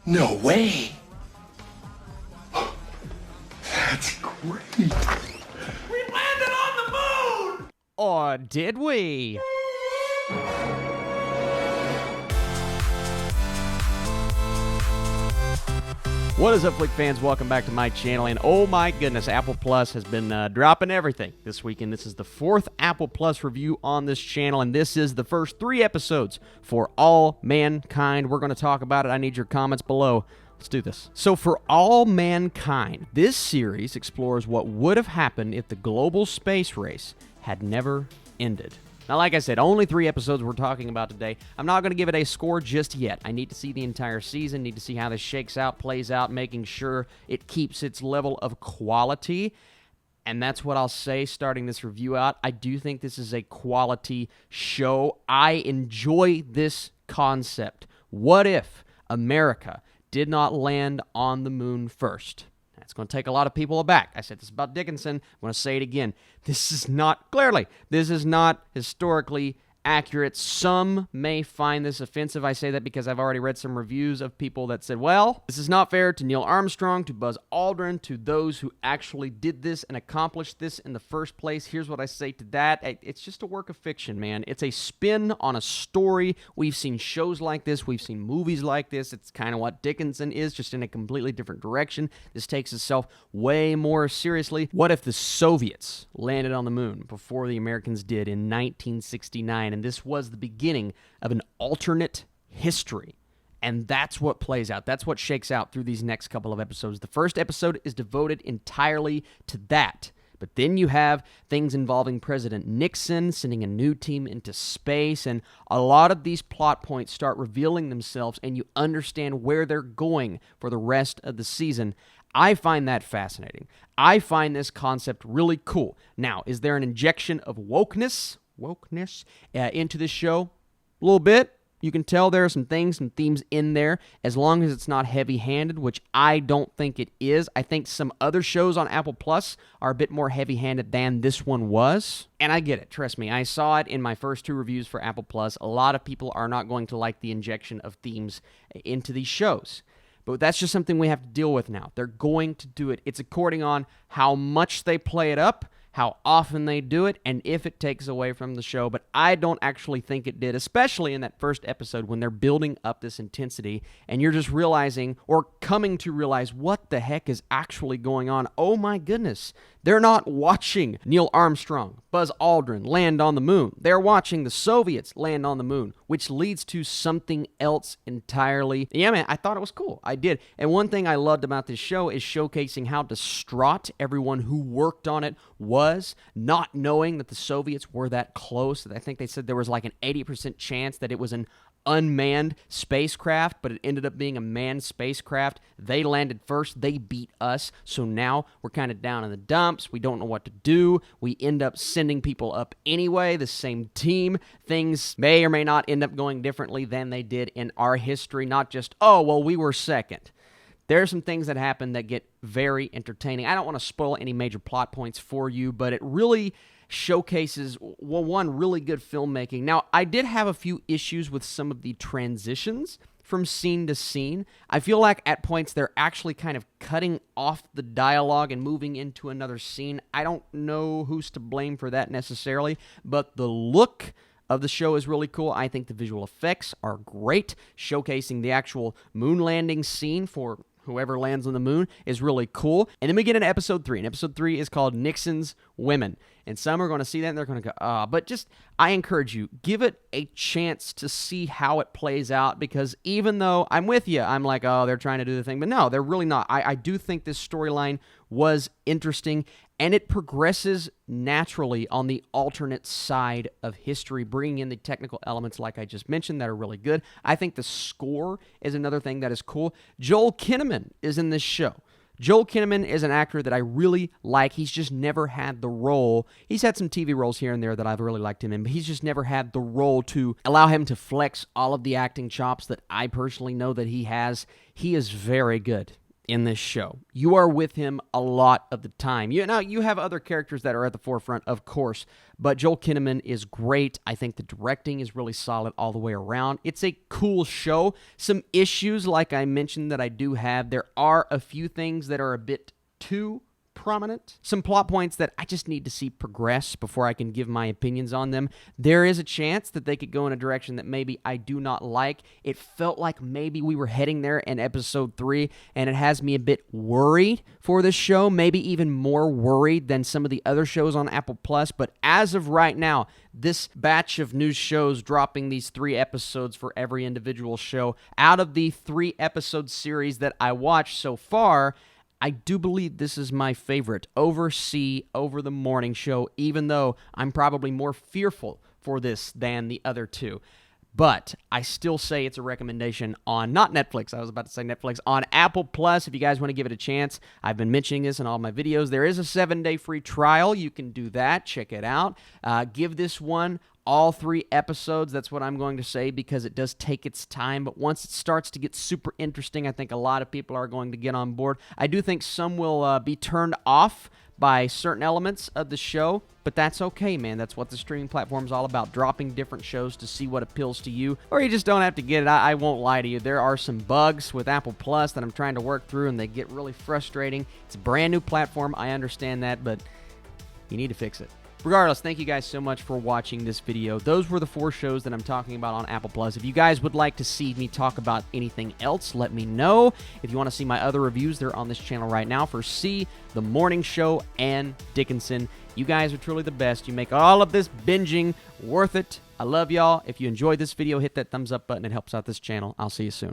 No way. That's great. We landed on the moon! Or did we? What is up, Flick fans? Welcome back to my channel, and oh my goodness, Apple Plus has been dropping everything this weekend. This is the 4th Apple Plus review on this channel, and this is the first 3 episodes for All Mankind. We're going to talk about it. I need your comments below. Let's do this. So for All Mankind, this series explores what would have happened if the global space race had never ended. Now, like I said, only 3 episodes we're talking about today. I'm not going to give it a score just yet. I need to see the entire season, need to see how this shakes out, plays out, making sure it keeps its level of quality. And that's what I'll say starting this review out. I do think this is a quality show. I enjoy this concept. What if America did not land on the moon first? It's going to take a lot of people aback. I said this about Dickinson. I'm going to say it again. This is not historically accurate. Some may find this offensive. I say that because I've already read some reviews of people that said, well, this is not fair to Neil Armstrong, to Buzz Aldrin, to those who actually did this and accomplished this in the first place. Here's what I say to that. It's just a work of fiction, man. It's a spin on a story. We've seen shows like this. We've seen movies like this. It's kind of what Dickinson is, just in a completely different direction. This takes itself way more seriously. What if the Soviets landed on the moon before the Americans did in 1969? And this was the beginning of an alternate history. And that's what plays out. That's what shakes out through these next couple of episodes. The first episode is devoted entirely to that. But then you have things involving President Nixon sending a new team into space, and a lot of these plot points start revealing themselves, and you understand where they're going for the rest of the season. I find that fascinating. I find this concept really cool. Now, is there an injection of wokeness into this show? A little bit. You can tell there are some things, some themes in there, as long as it's not heavy-handed, which I don't think it is. I think some other shows on Apple Plus are a bit more heavy-handed than this one was. And I get it. Trust me. I saw it in my first 2 reviews for Apple Plus. A lot of people are not going to like the injection of themes into these shows. But that's just something we have to deal with now. They're going to do it. It's according on how much they play it up, how often they do it, and if it takes away from the show. But I don't actually think it did, especially in that first episode when they're building up this intensity and you're just realizing or coming to realize what the heck is actually going on. Oh my goodness. They're not watching Neil Armstrong, Buzz Aldrin land on the moon. They're watching the Soviets land on the moon, which leads to something else entirely. Yeah, man, I thought it was cool. I did. And one thing I loved about this show is showcasing how distraught everyone who worked on it was, not knowing that the Soviets were that close. I think they said there was like an 80% chance that it was an unmanned spacecraft, but it ended up being a manned spacecraft. They landed first. They beat us. So now we're kind of down in the dumps. We don't know what to do. We end up sending people up anyway, the same team. Things may or may not end up going differently than they did in our history. Not just, oh, well, we were second. There are some things that happen that get very entertaining. I don't want to spoil any major plot points for you, but it really showcases, well, one, really good filmmaking. Now, I did have a few issues with some of the transitions from scene to scene. I feel like at points they're actually kind of cutting off the dialogue and moving into another scene. I don't know who's to blame for that necessarily, but the look of the show is really cool. I think the visual effects are great. Showcasing the actual moon landing scene for whoever lands on the moon is really cool. And then we get into episode 3. And episode 3 is called Nixon's Women. And some are going to see that and they're going to go, but just, I encourage you, give it a chance to see how it plays out, because even though I'm with you, I'm like, oh, they're trying to do the thing. But no, they're really not. I do think this storyline was interesting, and it progresses naturally on the alternate side of history, bringing in the technical elements like I just mentioned that are really good. I think the score is another thing that is cool. Joel Kinnaman is in this show. Joel Kinnaman is an actor that I really like. He's just never had the role. He's had some TV roles here and there that I've really liked him in, but he's just never had the role to allow him to flex all of the acting chops that I personally know that he has. He is very good in this show. You are with him a lot of the time. You have other characters that are at the forefront, of course, but Joel Kinnaman is great. I think the directing is really solid all the way around. It's a cool show. Some issues, like I mentioned, that I do have. There are a few things that are a bit too prominent. Some plot points that I just need to see progress before I can give my opinions on them. There is a chance that they could go in a direction that maybe I do not like. It felt like maybe we were heading there in episode 3, and it has me a bit worried for this show, maybe even more worried than some of the other shows on Apple Plus. But as of right now, this batch of news shows dropping these 3 episodes for every individual show, out of the 3 episode series that I watched so far, I do believe this is my favorite over the morning show, even though I'm probably more fearful for this than the other 2. But I still say it's a recommendation on, not Netflix, I was about to say Netflix, on Apple Plus if you guys want to give it a chance. I've been mentioning this in all my videos. There is a 7-day free trial. You can do that. Check it out. Give this one all 3 episodes. That's what I'm going to say, because it does take its time. But once it starts to get super interesting, I think a lot of people are going to get on board. I do think some will be turned off by certain elements of the show, but that's okay, man. That's what the streaming platform is all about, dropping different shows to see what appeals to you, or you just don't have to get it. I won't lie to you. There are some bugs with Apple Plus that I'm trying to work through, and they get really frustrating. It's a brand new platform. I understand that, but you need to fix it. Regardless, thank you guys so much for watching this video. Those were the 4 shows that I'm talking about on Apple Plus. If you guys would like to see me talk about anything else, let me know. If you want to see my other reviews, they're on this channel right now for C, The Morning Show, and Dickinson. You guys are truly the best. You make all of this binging worth it. I love y'all. If you enjoyed this video, hit that thumbs up button. It helps out this channel. I'll see you soon.